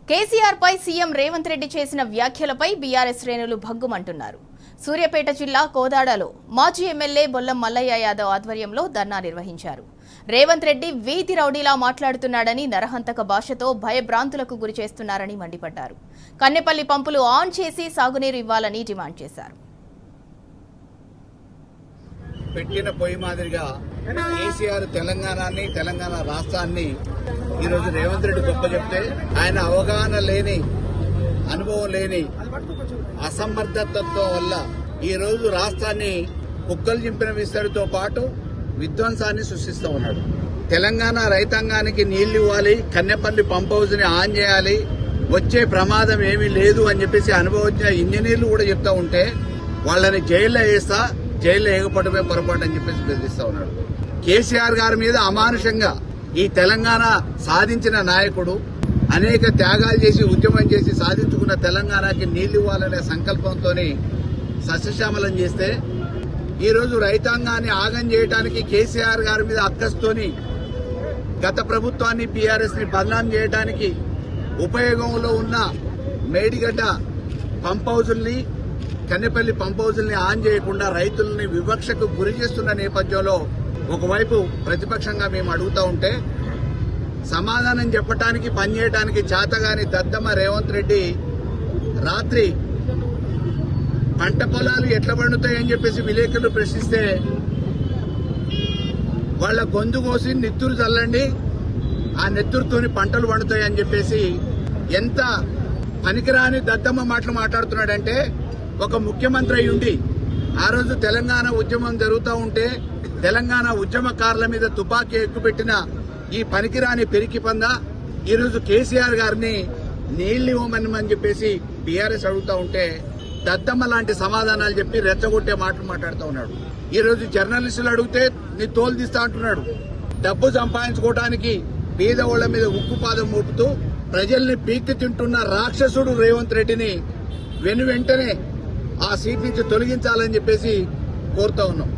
కేసీఆర్ పై CM Revanth Reddy చేసిన వ్యాఖ్యలపై BRS శ్రేణులు భగ్గుమంటున్నారు. సూర్యాపేట జిల్లా కోదాడలో మాజీ ఎమ్మెల్యే బొల్లం మల్లయ్య యాదవ్ ఆధ్వర్యంలో ధర్నా నిర్వహించారు. రేవంత్ రెడ్డి వీధి రౌడీలా మాట్లాడుతున్నాడని, నరహంతక భాషతో భయభ్రాంతులకు గురి చేస్తున్నారని మండిపడ్డారు. కన్నెపల్లి పంపులు ఆన్ చేసి సాగునీరు ఇవ్వాలని డిమాండ్ చేశారు. పెట్టిన పొయ్యి మాదిరిగా కేసీఆర్ తెలంగాణ రాష్ట్రాన్ని ఈరోజు రేవంత్ రెడ్డి గొప్ప చెప్తే ఆయన అవగాహన లేని, అనుభవం లేని అసమర్థతత్వం వల్ల ఈరోజు రాష్ట్రాన్ని కుక్కలు చింపిన విస్తరితో పాటు విధ్వంసాన్ని సృష్టిస్తూ ఉన్నాడు. తెలంగాణ రైతాంగానికి నీళ్లు ఇవ్వాలి, కన్నెపల్లి పంప్ హౌస్ ని ఆన్ చేయాలి, వచ్చే ప్రమాదం ఏమీ లేదు అని చెప్పేసి అనుభవించిన ఇంజనీర్లు కూడా చెప్తా ఉంటే వాళ్ళని జైల్లో వేస్తా, జైల్లో ఏగపడమే పొరపాటు అని చెప్పేసి బెదిరిస్తా ఉన్నాడు. కేసీఆర్ గారి మీద అమానుషంగా ఈ తెలంగాణ సాధించిన నాయకుడు అనేక త్యాగాలు చేసి ఉద్యమం చేసి సాధించుకున్న తెలంగాణకి నీళ్లు ఇవ్వాలనే సంకల్పంతో సస్యశ్యామలం చేస్తే ఈరోజు రైతాంగాన్ని ఆగం చేయడానికి కేసీఆర్ గారి మీద అక్కస్తోని గత ప్రభుత్వాన్ని బీఆర్ఎస్ ని బదనాం చేయడానికి ఉపయోగంలో ఉన్న మేడిగడ్డ పంప్ హౌజుల్ని, కన్నెపల్లి పంప్ హౌజుల్ని ఆన్ చేయకుండా రైతుల్ని వివక్షకు గురి చేస్తున్న నేపథ్యంలో ఒకవైపు ప్రతిపక్షంగా మేము అడుగుతా ఉంటే సమాధానం చెప్పడానికి, పనిచేయడానికి చేతగాని దద్దమ్మ రేవంత్ రెడ్డి రాత్రి పంట పొలాలు ఎట్లా పండుతాయని చెప్పేసి విలేకరులు ప్రశ్నిస్తే వాళ్ళ గొంతు కోసి నెత్తురు చల్లండి, ఆ నెత్తురుతోని పంటలు పండుతాయని చెప్పేసి ఎంత పనికిరాని దద్దమ్మ మాటలు మాట్లాడుతున్నాడంటే, ఒక ముఖ్యమంత్రి అయ్యుండి ఆ రోజు తెలంగాణ ఉద్యమం జరుగుతూ ఉంటే తెలంగాణ ఉద్యమకారుల మీద తుపాకీ ఎక్కుపెట్టిన ఈ పనికిరాని పెరికి పంద ఈరోజు కేసీఆర్ గారిని నీళ్లు ఇవ్వమని చెప్పేసి బీఆర్ఎస్ అడుగుతా ఉంటే దద్దమ్మ లాంటి సమాధానాలు చెప్పి రెచ్చగొట్టే మాటలు మాట్లాడుతూ ఉన్నాడు. ఈరోజు జర్నలిస్టులు అడిగితే నీ తోలు తీస్తా అంటున్నాడు. డబ్బు సంపాదించుకోవడానికి పేదవాళ్ల మీద ఉక్కుపాదం మోపుతూ ప్రజల్ని పీక్కి తింటున్న రాక్షసుడు రేవంత్ రెడ్డిని వెంటనే ఆ సీట్ నుంచి తొలగించాలని చెప్పేసి కోరుతా ఉన్నాం.